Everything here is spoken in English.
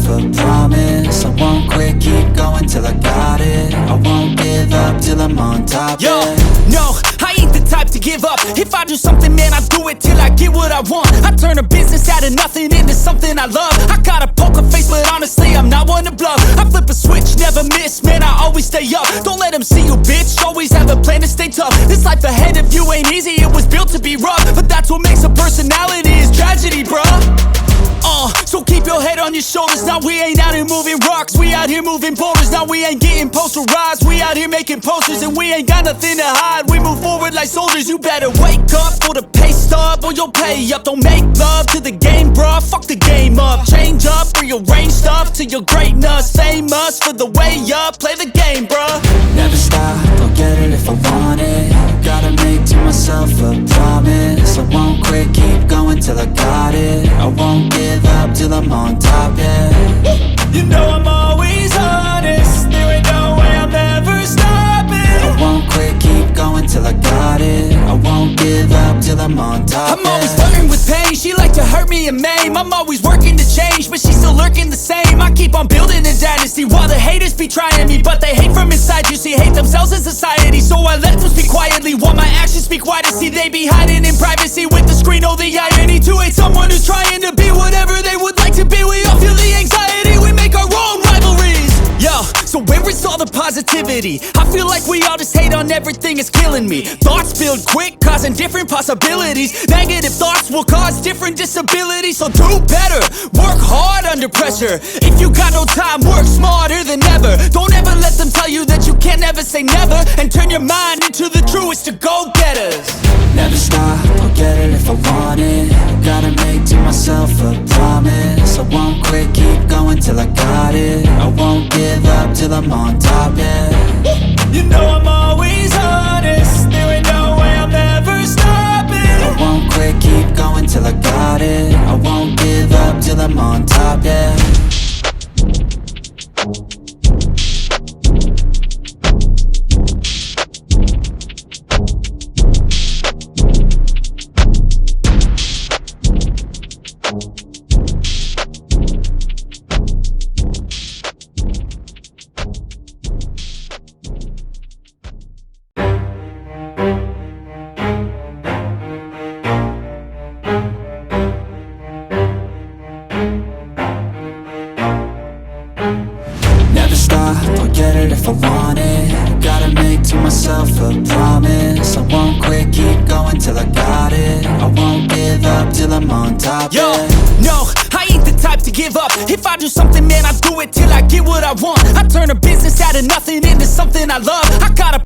a promise. I won't quit, keep going till I got it. I won't give up till I'm on top. Yo, no, I ain't the type to give up. If I do something, man, I do it till I get what I want. I turn a business out of nothing into something I love. I got a poker face, but honestly, I'm not one to bluff. I flip a switch, never miss, man, I always stay up. Don't let them see you, bitch, always have a plan to stay tough. This life ahead of you ain't easy, it was built to be rough. But that's what makes a personality, is tragedy, bruh. So keep your head on your shoulders. Now we ain't out here moving rocks, we out here moving boulders. Now we ain't getting posterized, we out here making posters. And we ain't got nothing to hide, we move forward like soldiers. You better wake up for the pay stub, or you'll pay up. Don't make love to the game, bruh, fuck the game up. Change up, rearrange stuff to your greatness. Famous for the way up, play the game, bruh. Never stop, I'll get it if I want it. Gotta make to myself a promise. I won't quit, keep going till I got it. I won't give up till I'm on top, yeah. You know I'm always honest, there ain't no way I'm ever stopping. I won't quit, keep going till I got it. I won't give up till I'm on top, I'm always flirting with pain, she like to hurt me and maim. I'm always working to change, but she's still lurking the same. I keep on building a dynasty while the haters be trying me. But they hate from inside, you see, hate themselves in society. So I let them speak quietly while my actions speak wider. See, they be hiding in privacy with the screen, oh the irony. To hate someone who's trying to be whatever they would like to be. We all feel the anxiety, we make our own rivalries. Yo, so where is all the positivity? I feel like we all just hate on everything, it's killing me. Thoughts build quick, causing different possibilities. Negative thoughts will cause different disabilities. So do better, work hard under pressure. If you got no time, work smarter than ever. Don't ever let them tell you that you can't never say never. And turn your mind into the truest of go-getters. Never stop, I'll get it if I want it. Gotta make to myself a promise. I won't quit, keep going till I got it. I won't give up till I'm on top, yeah. You know I'm always honest, there ain't no way I'm ever stopping. I won't quit, keep going till I got it. I won't give up till I'm on top, yeah. Never stop, I'll get it if I want it. Gotta make to myself a promise. I won't quit, keep going till I got it. I won't give up till I'm on top, Yo, yeah. no, I ain't the type to give up. If I do something, man, I do it till I get what I want. I turn a business out of nothing into something I love. I got a